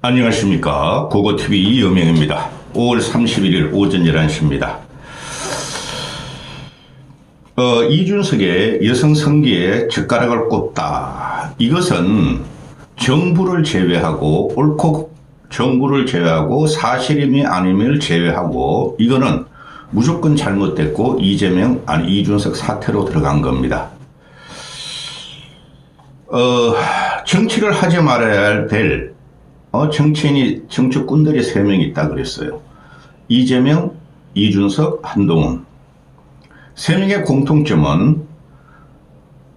안녕하십니까. 고고TV 이여명입니다. 5월 31일 오전 11시입니다. 이준석의 여성 성기에 젓가락을 꽂다. 이것은 정부를 제외하고 옳고 정부를 제외하고 사실임이 아님을 제외하고 이거는 무조건 잘못됐고 이준석 사태로 들어간 겁니다. 정치를 하지 말아야 될 정치꾼들이 3명 있다 그랬어요. 이재명, 이준석, 한동훈. 3명의 공통점은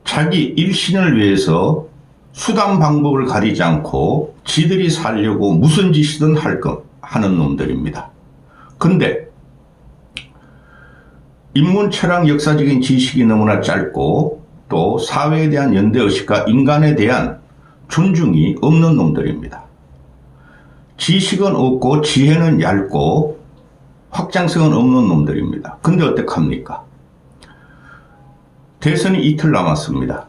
자기 일신을 위해서 수단 방법을 가리지 않고 지들이 살려고 무슨 짓이든 하는 놈들입니다. 근데 인문, 철학, 역사적인 지식이 너무나 짧고 또 사회에 대한 연대의식과 인간에 대한 존중이 없는 놈들입니다. 지식은 없고 지혜는 얇고 확장성은 없는 놈들입니다. 근데 어떡합니까? 대선이 이틀 남았습니다.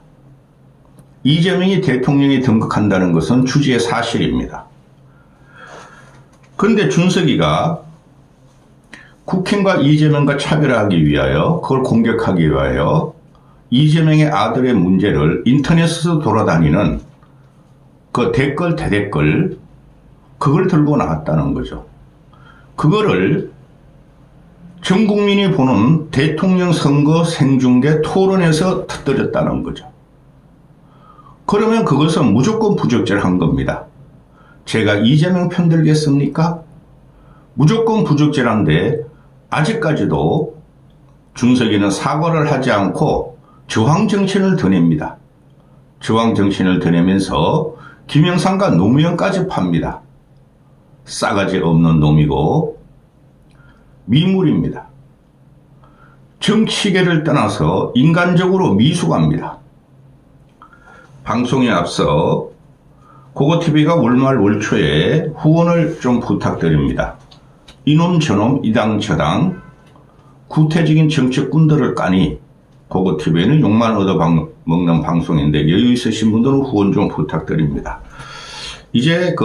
이재명이 대통령에 등극한다는 것은 주지의 사실입니다. 근데 준석이가 국힘과 이재명과 차별하기 위하여 그걸 공격하기 위하여 이재명의 아들의 문제를 인터넷에서 돌아다니는 그 댓글 대댓글 그걸 들고 나왔다는 거죠. 그거를 전 국민이 보는 대통령 선거 생중계 토론에서 터뜨렸다는 거죠. 그러면 그것은 무조건 부적절한 겁니다. 제가 이재명 편들겠습니까? 무조건 부적절한데 아직까지도 준석이는 사과를 하지 않고 저항정신을 드냅니다. 저항정신을 드내면서 김영삼과 노무현까지 팝니다. 싸가지 없는 놈이고 미물입니다. 정치계를 떠나서 인간적으로 미숙합니다. 방송에 앞서 고고TV가 월말 월초에 후원을 좀 부탁드립니다. 이놈 저놈 이당 저당 구태적인 정치꾼들을 까니 고고TV에는 욕만 얻어먹는 방송인데 여유 있으신 분들은 후원 좀 부탁드립니다. 이제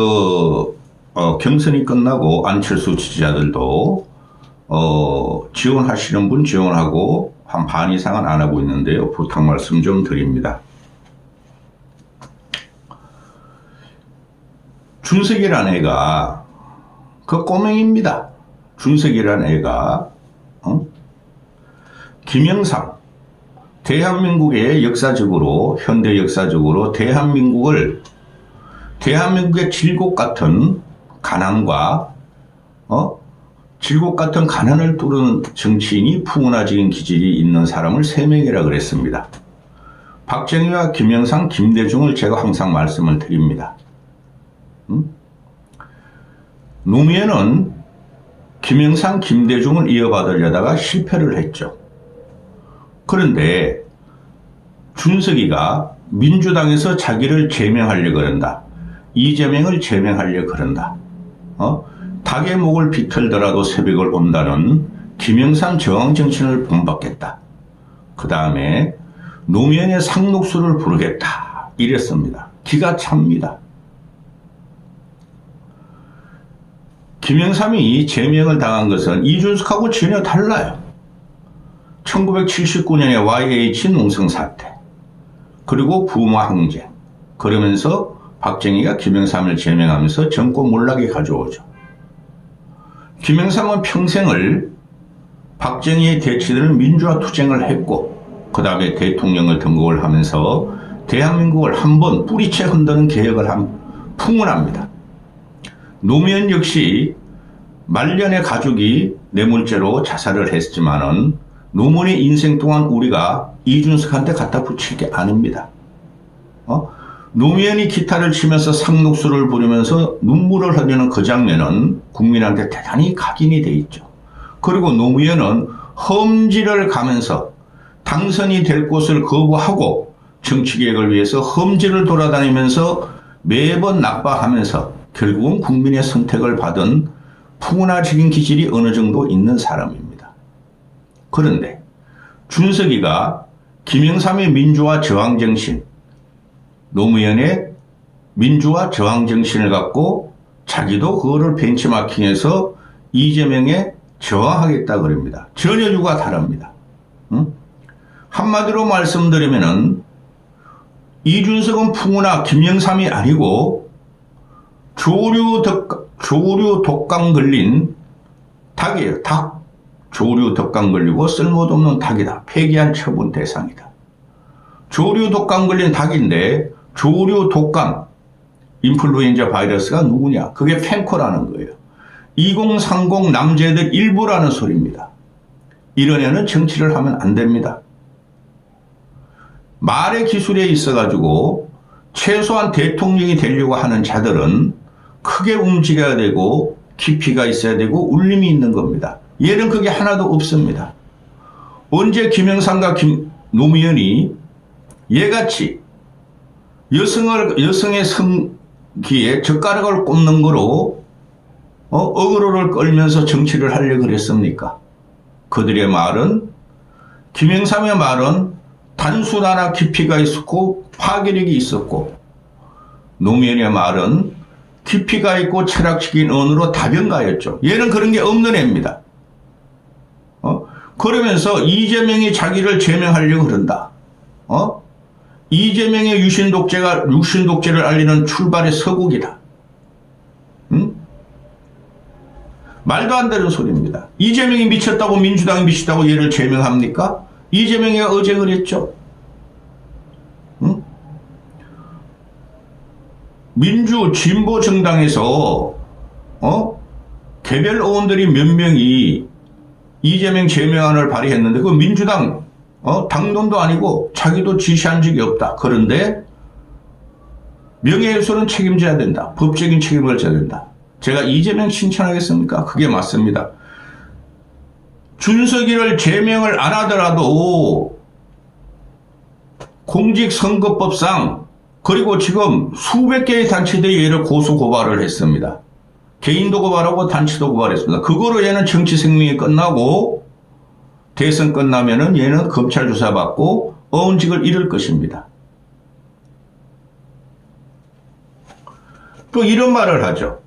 경선이 끝나고 안철수 지지자들도 지원하시는 분 지원하고 한 반 이상은 안 하고 있는데요. 부탁 말씀 좀 드립니다. 준석이란 애가 그 꼬맹입니다. 준석이란 애가 김영삼 대한민국의 역사적으로 현대 역사적으로 대한민국의 질곡 같은 가난과 질곡 같은 가난을 뚫은 정치인이 풍운화적인 기질이 있는 사람을 3명이라 그랬습니다. 박정희와 김영삼, 김대중을 제가 항상 말씀을 드립니다. 노무현은 김영삼, 김대중을 이어받으려다가 실패를 했죠. 그런데 준석이가 민주당에서 자기를 제명하려고 그런다. 이재명을 제명하려고 그런다. 닭의 목을 비틀더라도 새벽을 온다는 김영삼 저항정신을 본받겠다. 그 다음에 노무현의 상록수를 부르겠다. 이랬습니다. 기가 찹니다. 김영삼이 제명을 당한 것은 이준석하고 전혀 달라요. 1979년에 YH 농성 사태, 그리고 부마 항쟁, 그러면서 박정희가 김영삼을 제명하면서 정권 몰락에 가져오죠. 김영삼은 평생을 박정희의 대치되는 민주화 투쟁을 했고 그 다음에 대통령을 등극을 하면서 대한민국을 한번 뿌리채 흔드는 개혁을 풍운합니다. 노무현 역시 말년의 가족이 뇌물죄로 자살을 했지만은 노무현의 인생 동안 우리가 이준석한테 갖다 붙일 게 아닙니다. 노무현이 기타를 치면서 상록수를 부르면서 눈물을 흘리는 그 장면은 국민한테 대단히 각인이 돼 있죠. 그리고 노무현은 험지를 가면서 당선이 될 곳을 거부하고 정치개혁을 위해서 험지를 돌아다니면서 매번 낙방하면서 결국은 국민의 선택을 받은 풍운화적인 기질이 어느 정도 있는 사람입니다. 그런데 준석이가 김영삼의 민주화 저항정신, 노무현의 민주화 저항 정신을 갖고 자기도 그거를 벤치마킹해서 이재명에 저항하겠다 그럽니다. 전혀 유가 다릅니다. 응? 한마디로 말씀드리면은 이준석은 풍우나 김영삼이 아니고 조류 독감 걸린 닭이에요. 닭. 조류 독감 걸리고 쓸모도 없는 닭이다. 폐기한 처분 대상이다. 조류 독감 걸린 닭인데 조류 독감 인플루엔자 바이러스가 누구냐? 그게 펜코라는 거예요. 2030 남자애들 일부라는 소리입니다. 이런 애는 정치를 하면 안 됩니다. 말의 기술에 있어가지고 최소한 대통령이 되려고 하는 자들은 크게 움직여야 되고 깊이가 있어야 되고 울림이 있는 겁니다. 얘는 그게 하나도 없습니다. 언제 김영삼과 노무현이 얘같이 여성의 성기에 젓가락을 꽂는 거로 어그로를 끌면서 정치를 하려고 그랬습니까? 그들의 말은, 김영삼의 말은 단순하나 깊이가 있었고 파괴력이 있었고, 노무현의 말은 깊이가 있고 철학적인 언어로 다변가였죠. 얘는 그런 게 없는 애입니다. 그러면서 이재명이 자기를 제명하려고 그런다. 이재명의 유신 독재를 알리는 출발의 서곡이다. 응? 말도 안 되는 소리입니다. 이재명이 미쳤다고 민주당이 미쳤다고 얘를 제명합니까? 이재명이 어제 그랬죠. 응? 민주 진보 정당에서 개별 의원들이 몇 명이 이재명 제명안을 발의했는데 그 민주당 당론도 아니고 자기도 지시한 적이 없다. 그런데 명예훼손은 책임져야 된다. 법적인 책임을 져야 된다. 제가 이재명 칭찬하겠습니까? 그게 맞습니다. 준석이를 제명을 안 하더라도 공직선거법상 그리고 지금 수백 개의 단체들이 얘를 고소 고발을 했습니다. 개인도 고발하고 단체도 고발했습니다. 그거로 얘는 정치 생명이 끝나고 대선 끝나면은 얘는 검찰 조사 받고 의원직을 잃을 것입니다. 또 이런 말을 하죠.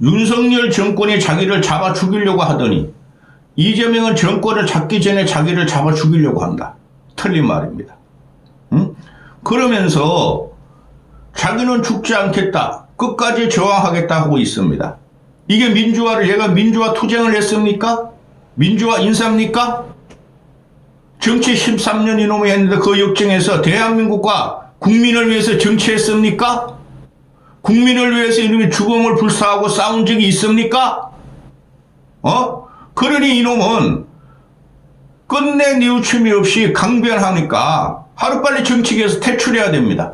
윤석열 정권이 자기를 잡아 죽이려고 하더니 이재명은 정권을 잡기 전에 자기를 잡아 죽이려고 한다. 틀린 말입니다. 응? 그러면서 자기는 죽지 않겠다. 끝까지 저항하겠다 하고 있습니다. 이게 얘가 민주화 투쟁을 했습니까? 민주화 인사입니까? 정치 13년 이놈이 했는데 그 역정에서 대한민국과 국민을 위해서 정치했습니까? 국민을 위해서 이놈이 죽음을 불사하고 싸운 적이 있습니까? 그러니 이놈은 끝내 뉘우침이 없이 강변하니까 하루빨리 정치계에서 퇴출해야 됩니다.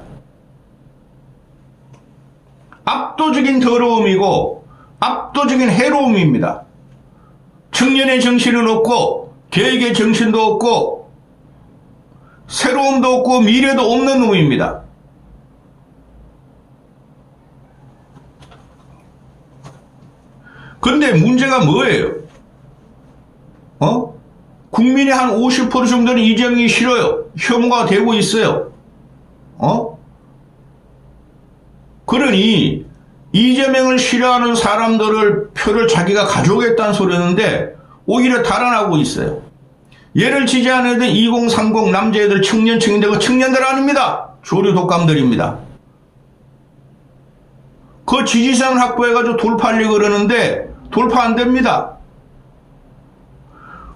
압도적인 더러움이고 압도적인 해로움입니다. 청년의 정신은 없고 계획의 정신도 없고 새로움도 없고 미래도 없는 놈입니다. 근데 문제가 뭐예요? 국민의 한 50% 정도는 이재명이 싫어요. 혐오가 되고 있어요. 그러니 이재명을 싫어하는 사람들을 표를 자기가 가져오겠다는 소리였는데 오히려 달아나고 있어요. 얘를 지지하는 애들 2030 남자애들 청년층인데 그 청년들 아닙니다. 조류 독감들입니다. 그 지지층을 확보해가지고 돌파하려고 그러는데 돌파 안 됩니다.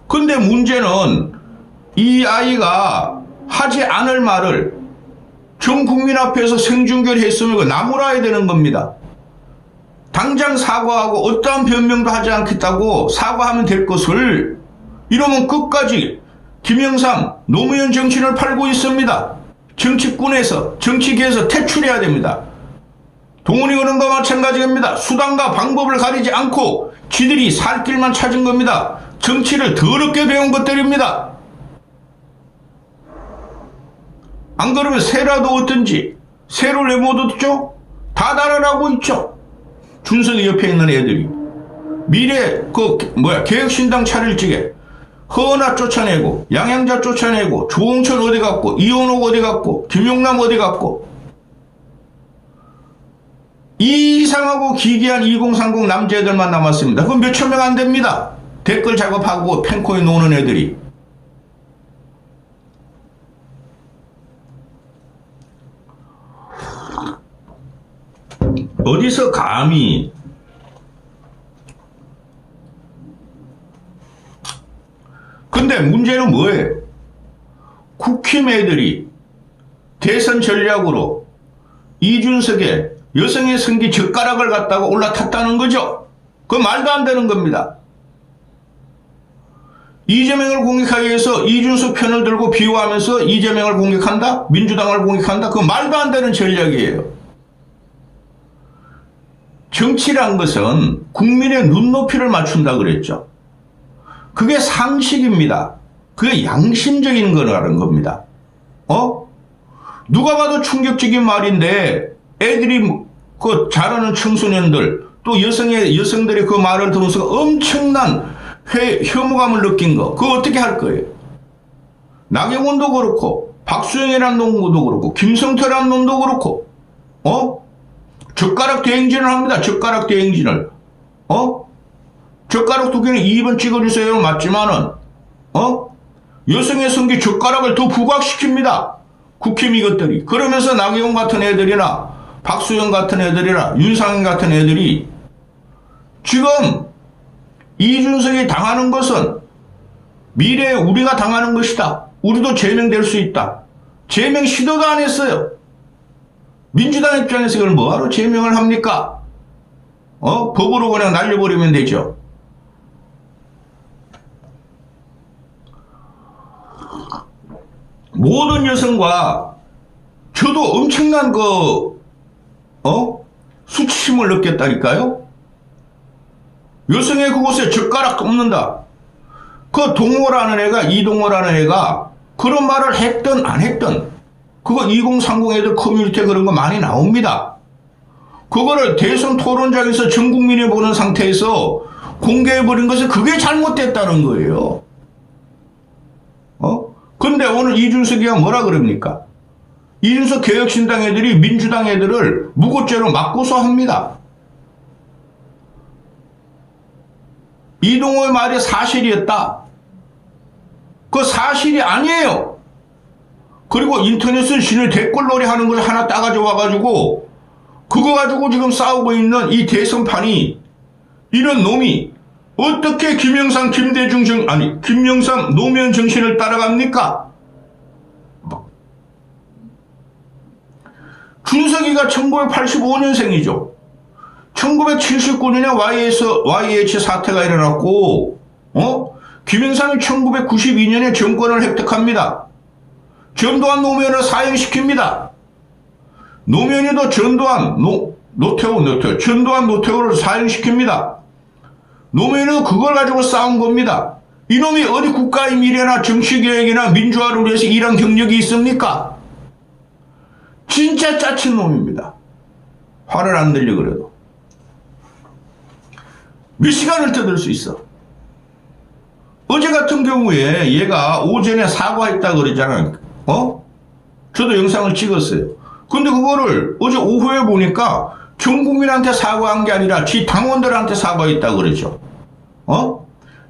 근데 문제는 이 아이가 하지 않을 말을 전 국민 앞에서 생중결했으면 나무라야 되는 겁니다. 당장 사과하고 어떠한 변명도 하지 않겠다고 사과하면 될 것을 이러면 끝까지 김영삼, 노무현 정신을 팔고 있습니다. 정치권에서, 정치계에서 퇴출해야 됩니다. 동훈이 그런과 마찬가지입니다. 수단과 방법을 가리지 않고 지들이 살 길만 찾은 겁니다. 정치를 더럽게 배운 것들입니다. 안 그러면 새라도 얻든지 새를 왜 못 얻죠? 다 달아나고 있죠. 준석이 옆에 있는 애들이 미래 개혁신당 차릴 적에 허은하 쫓아내고, 양양자 쫓아내고, 조홍천 어디 갔고, 이원옥 어디 갔고, 김용남 어디 갔고. 이상하고 기괴한 2030 남자애들만 남았습니다. 그건 몇천 명 안 됩니다. 댓글 작업하고 펜코인 노는 애들이. 어디서 감히 근데 문제는 뭐예요? 국힘 애들이 대선 전략으로 이준석의 여성의 성기 젓가락을 갖다가 올라탔다는 거죠. 그건 말도 안 되는 겁니다. 이재명을 공격하기 위해서 이준석 편을 들고 비호하면서 이재명을 공격한다? 민주당을 공격한다? 그건 말도 안 되는 전략이에요. 정치란 것은 국민의 눈높이를 맞춘다 그랬죠. 그게 상식입니다. 그게 양심적인 거라는 겁니다. 누가 봐도 충격적인 말인데 애들이 그 잘하는 청소년들 또 여성들의 그 말을 들으면서 엄청난 혐오감을 느낀 거 그거 어떻게 할 거예요? 나경원도 그렇고 박수영이라는 놈도 그렇고 김성태라는 놈도 그렇고 젓가락 대행진을 합니다. 젓가락 대행진을 젓가락 두 개는 2번 찍어주세요 맞지만은 여성의 성기 젓가락을 더 부각시킵니다. 국힘 이것들이. 그러면서 나경원 같은 애들이나 박수영 같은 애들이나 윤상현 같은 애들이 지금 이준석이 당하는 것은 미래에 우리가 당하는 것이다. 우리도 제명될 수 있다. 제명 시도도 안 했어요. 민주당 입장에서 이걸 뭐하러 제명을 합니까? 법으로 그냥 날려버리면 되죠. 모든 여성과 저도 엄청난 수치심을 느꼈다니까요. 여성의 그곳에 젓가락 꼽는다. 그 동호라는 애가 이동호라는 애가 그런 말을 했든 안 했든 그거 2030 애들 커뮤니티에 그런 거 많이 나옵니다. 그거를 대선 토론장에서 전 국민이 보는 상태에서 공개해버린 것은 그게 잘못됐다는 거예요. 근데 오늘 이준석이가 뭐라 그럽니까? 이준석 개혁신당 애들이 민주당 애들을 무고죄로 맞고소합니다. 이동호의 말이 사실이었다. 그 사실이 아니에요. 그리고 인터넷을 신의 댓글놀이 하는 걸 하나 따가져 와가지고 그거 가지고 지금 싸우고 있는 이 대선판이 이런 놈이 어떻게 김영삼 노무현 정신을 따라갑니까? 준석이가 1985년생이죠. 1979년에 YH 사태가 일어났고, 김영삼이 1992년에 정권을 획득합니다. 전두환 노무현을 사형시킵니다. 노무현이도 전두환 노태우를 사형시킵니다. 노무현은 그걸 가지고 싸운 겁니다. 이놈이 어디 국가의 미래나 정치개혁이나 민주화를 위해서 일한 경력이 있습니까? 진짜 짜친 놈입니다. 화를 안 내려 그래도. 몇 시간을 떠들 수 있어. 어제 같은 경우에 얘가 오전에 사과했다 그러잖아요. 저도 영상을 찍었어요. 근데 그거를 어제 오후에 보니까 전 국민한테 사과한 게 아니라 지 당원들한테 사과했다 그러죠.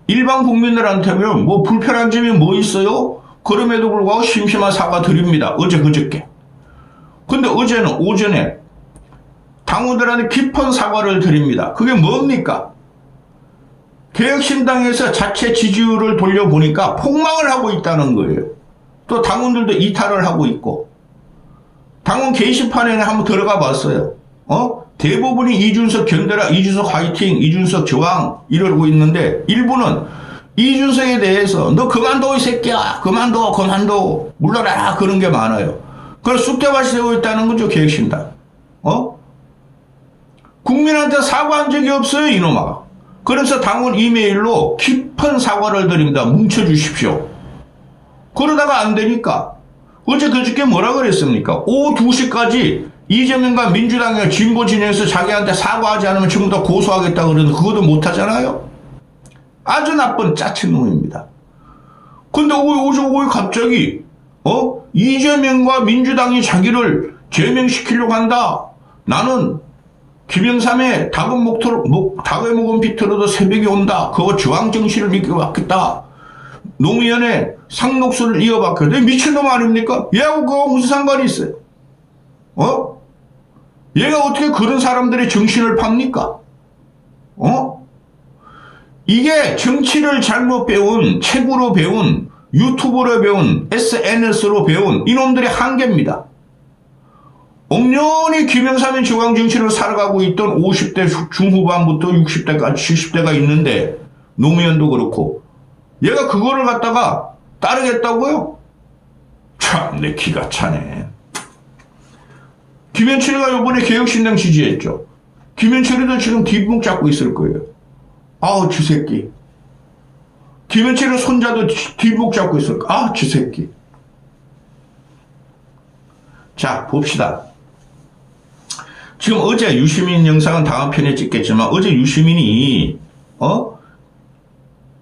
일반 국민들한테는 뭐 불편한 점이 뭐 있어요? 그럼에도 불구하고 심심한 사과 드립니다. 어제 그저께. 근데 어제는 오전에 당원들한테 깊은 사과를 드립니다. 그게 뭡니까? 개혁신당에서 자체 지지율을 돌려보니까 폭망을 하고 있다는 거예요. 또 당원들도 이탈을 하고 있고 당원 게시판에 한번 들어가 봤어요. 대부분이 이준석 견뎌라, 이준석 화이팅, 이준석 저항 이러고 있는데 일부는 이준석에 대해서 너 그만둬 이 새끼야, 그만둬 물러나라 그런 게 많아요. 그걸 쑥대밭이 되고 있다는 거죠. 개혁신당. 국민한테 사과한 적이 없어요 이놈아. 그래서 당원 이메일로 깊은 사과를 드립니다. 뭉쳐주십시오. 그러다가 안 되니까 어제 그저께 뭐라 그랬습니까? 오후 2시까지 이재명과 민주당의 진보 진영에서 자기한테 사과하지 않으면 지금 더 고소하겠다 그러는데 그것도 못하잖아요. 아주 나쁜 짜친 놈입니다. 근데 왜 갑자기 이재명과 민주당이 자기를 제명시키려고 한다. 나는 김영삼의 닭을 먹은 비틀어도 새벽이 온다. 그거 저항정신을 이겨받겠다. 노무현의 상록수를 이어받겠다. 미친놈 아닙니까? 얘하고 그거 무슨 상관이 있어요? 얘가 어떻게 그런 사람들의 정신을 팝니까? 이게 정치를 잘못 배운, 책으로 배운, 유튜브로 배운, SNS로 배운 이놈들의 한계입니다. 엄연히 김영삼의 저항정신을 살아가고 있던 50대 중후반부터 60대까지 70대가 있는데 노무현도 그렇고 얘가 그거를 갖다가 따르겠다고요? 참 내 기가 차네. 김현철이가 이번에 개혁신당 지지했죠. 김현철이도 지금 뒷목 잡고 있을 거예요. 아우 지 새끼. 김현철이 손자도 뒷목 잡고 있을 거예요. 아 지 새끼. 자 봅시다. 지금 어제 유시민 영상은 다음 편에 찍겠지만 어제 유시민이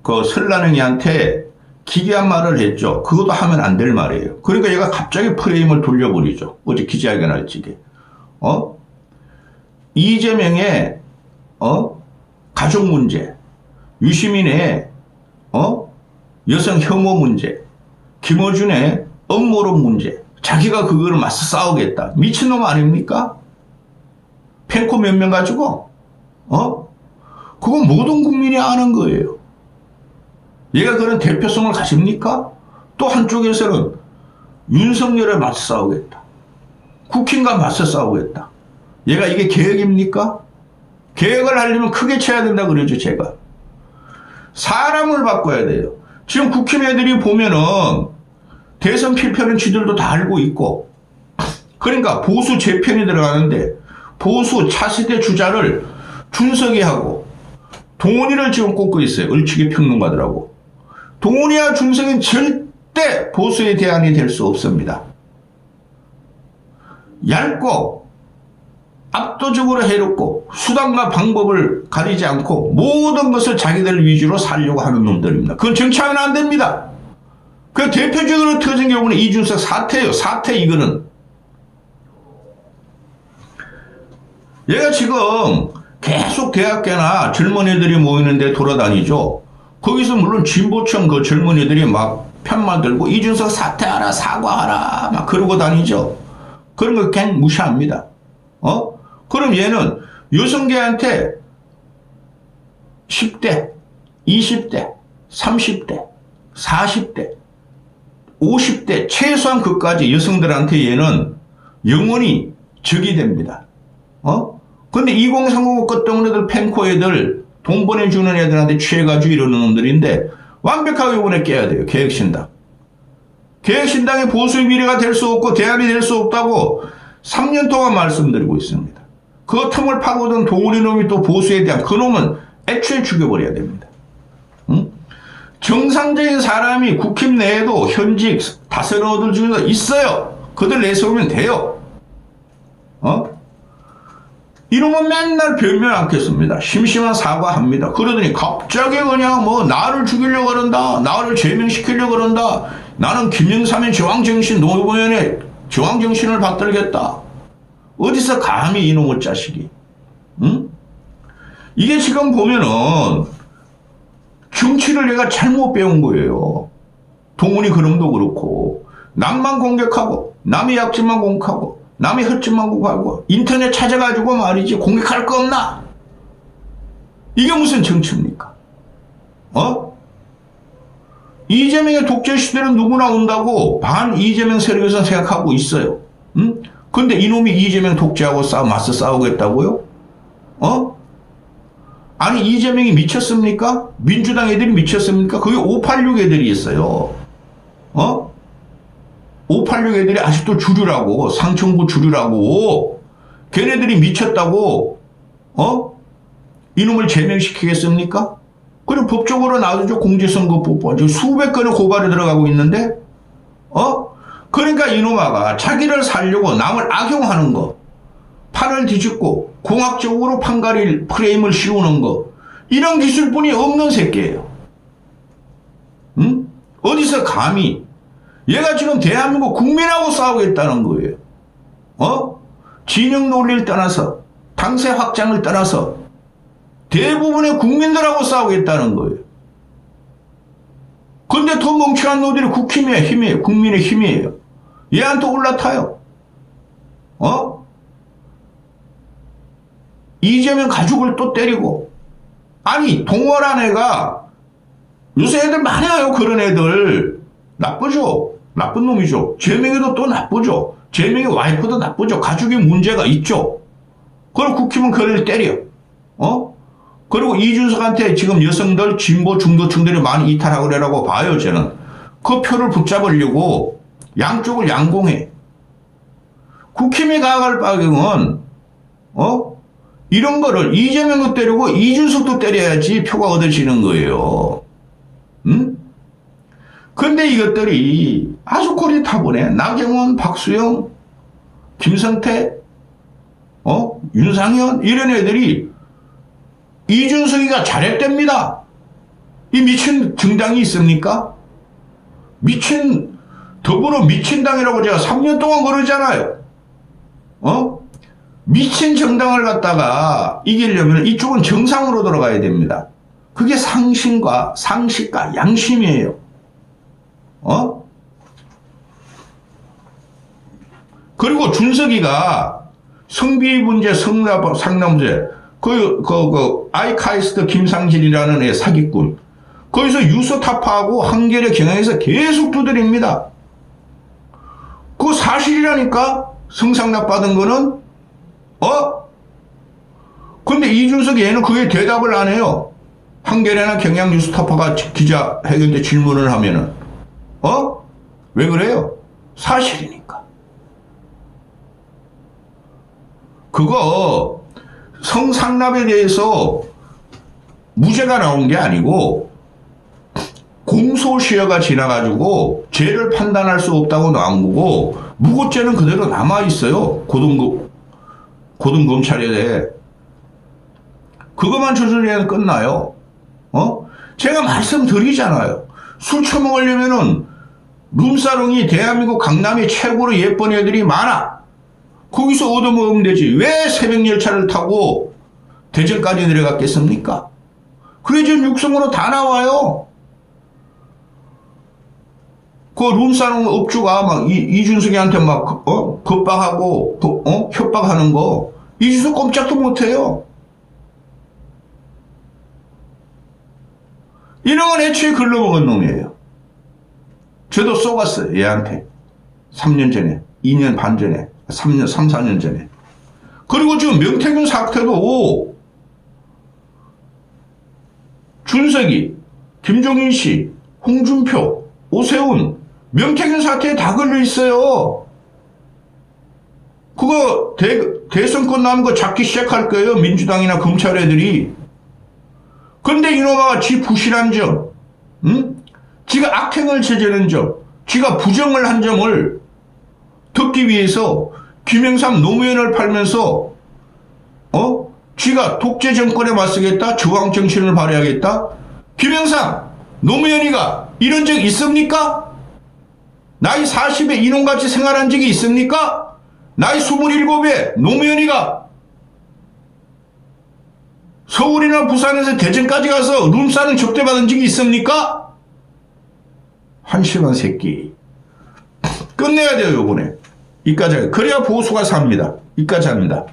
그 설란행이한테 기괴한 말을 했죠. 그것도 하면 안 될 말이에요. 그러니까 얘가 갑자기 프레임을 돌려버리죠. 어제 기자회견할 적에 이재명의 가족 문제, 유시민의 여성 혐오 문제, 김어준의 음모론 문제, 자기가 그거를 맞서 싸우겠다. 미친놈 아닙니까? 펜코 몇 명 가지고 그건 모든 국민이 아는 거예요. 얘가 그런 대표성을 가집니까? 또 한쪽에서는 윤석열에 맞서 싸우겠다. 국힘과 맞서 싸우겠다. 얘가 이게 계획입니까? 계획을 하려면 크게 쳐야 된다 그러죠, 제가. 사람을 바꿔야 돼요. 지금 국힘 애들이 보면은 대선 필패는 지들도 다 알고 있고, 그러니까 보수 재편이 들어가는데 보수 차세대 주자를 준석이하고 동훈이를 지금 꼽고 있어요. 을치기 평론가들하고. 동훈이와 준석은 절대 보수의 대안이 될 수 없습니다. 얇고 압도적으로 해롭고 수단과 방법을 가리지 않고 모든 것을 자기들 위주로 살려고 하는 놈들입니다. 그건 정치하면 안 됩니다. 그 대표적으로 터진 경우는 이준석 사태예요. 사태 이거는. 얘가 지금 계속 대학교나 젊은이들이 모이는 데 돌아다니죠. 거기서 물론 진보층 그 젊은이들이 막 편만 들고 이준석 사퇴하라 사과하라 막 그러고 다니죠. 그런 거 그냥 무시합니다. 그럼 얘는 여성계한테 10대, 20대, 30대, 40대, 50대 최소한 그까지 여성들한테 얘는 영원히 적이 됩니다. 근데 2030 것덩어리 애들 펜코 애들 돈 보내주는 애들한테 취해가지고 이러는 놈들인데 완벽하게 이번에 깨야 돼요. 개혁신당. 개혁신당의 보수의 미래가 될 수 없고 대안이 될 수 없다고 3년 동안 말씀드리고 있습니다. 그 틈을 파고든 동훈이 놈이 또 보수에 대한 그 놈은 애초에 죽여버려야 됩니다. 정상적인 사람이 국힘 내에도 현직 다스너들 중에서 있어요. 그들 내세우면 돼요. 이러면 맨날 변명 않겠습니다. 심심한 사과합니다. 그러더니 갑자기 그냥 뭐 나를 죽이려고 그런다. 나를 제명시키려고 그런다. 나는 김영삼의 저항정신, 노무현의 저항정신을 받들겠다. 어디서 감히 이놈의 자식이. 이게 지금 보면은 정치를 얘가 잘못 배운 거예요. 동훈이 그놈도 그렇고 남만 공격하고 남의 약점만 공격하고 남의 헛짓만 공격하고 인터넷 찾아가지고 말이지 공격할 거 없나? 이게 무슨 정치입니까? 이재명의 독재 시대는 누구나 온다고 반 이재명 세력에서 생각하고 있어요. 근데 이놈이 이재명 독재하고 맞서 싸우겠다고요? 아니 이재명이 미쳤습니까? 민주당 애들이 미쳤습니까? 거기 586 애들이 있어요. 586 애들이 아직도 주류라고, 상층부 주류라고, 걔네들이 미쳤다고, 이놈을 제명시키겠습니까? 그리고 법적으로 놔두죠. 공직선거법. 지금 수백 건의 고발이 들어가고 있는데, 그러니까 이놈아가 자기를 살려고 남을 악용하는 거, 판을 뒤집고 공학적으로 판가리 프레임을 씌우는 거, 이런 기술뿐이 없는 새끼예요. 어디서 감히 얘가 지금 대한민국 국민하고 싸우겠다는 거예요. 진영 논리를 떠나서 당세 확장을 떠나서 대부분의 국민들하고 싸우겠다는 거예요. 근데 더 멍청한 놈들이 국힘의 힘이에요. 국민의 힘이에요. 얘한테 올라타요. 이재명 가족을 또 때리고. 아니, 동월한 애가 요새 애들 많아요. 그런 애들. 나쁘죠. 나쁜 놈이죠. 재명이도 또 나쁘죠. 재명이 와이프도 나쁘죠. 가족에 문제가 있죠. 그럼 국힘은 그 애를 때려. 그리고 이준석한테 지금 여성들, 진보 중도층들이 많이 이탈하고 그래라고 봐요, 저는. 그 표를 붙잡으려고 양쪽을 양공해. 국힘이 가갈 바경은, 이런 거를 이재명도 때리고 이준석도 때려야지 표가 얻어지는 거예요. 응? 근데 이것들이 아주 꼬리 타보네. 나경원, 박수영, 김성태, 윤상현, 이런 애들이 이준석이가 잘했답니다. 이 미친 정당이 있습니까? 더불어 미친당이라고 제가 3년 동안 그러잖아요. 미친 정당을 갖다가 이기려면 이쪽은 정상으로 돌아가야 됩니다. 그게 상식과 양심이에요. 그리고 준석이가 성비 문제, 상납 문제, 아이카이스트 김상진이라는 애 사기꾼. 거기서 유서타파하고 한겨레 경향에서 계속 두드립니다. 그거 사실이라니까? 성상납 받은 거는? 근데 이준석 얘는 그게 대답을 안 해요. 한겨레나 경향 뉴스타파가 기자회견 때 질문을 하면은. 왜 그래요? 사실이니까. 그거 성상납에 대해서 무죄가 나온 게 아니고 공소시효가 지나가지고 죄를 판단할 수 없다고 나온 거고 무고죄는 그대로 남아있어요. 고등검찰에. 그것만 조절해야 끝나요. 제가 말씀드리잖아요. 술 처먹으려면은 룸사롱이 대한민국 강남에 최고로 예쁜 애들이 많아. 거기서 얻어먹으면 되지. 왜 새벽 열차를 타고 대전까지 내려갔겠습니까? 그게 지금 육성으로 다 나와요. 그 룸사롱 업주가 막 이준석이한테 막 겁박하고 협박하는 거 이준석 꼼짝도 못해요. 이런 건 애초에 글러먹은 놈이에요. 저도 쏘갔어요. 얘한테. 3년 전에. 2년 반 전에. 3, 4년 전에. 그리고 지금 명태균 사태도 준석이, 김종인 씨, 홍준표, 오세훈, 명태균 사태에 다 걸려 있어요. 그거 대선권 남은 거 잡기 시작할 거예요. 민주당이나 검찰 애들이. 근데 이놈아가 지 부실한 점, 지가 악행을 저지른 점, 지가 부정을 한 점을 듣기 위해서 김영삼 노무현을 팔면서 지가 독재 정권에 맞서겠다, 저항 정신을 발휘하겠다. 김영삼 노무현이가 이런 적 있습니까? 나이 40에 이놈같이 생활한 적이 있습니까? 나이 27에 노무현이가 서울이나 부산에서 대전까지 가서 룸사롱 접대받은 적이 있습니까? 한심한 새끼. 끝내야 돼요, 요번에. 이까지. 그래야 보수가 삽니다. 이까지 합니다.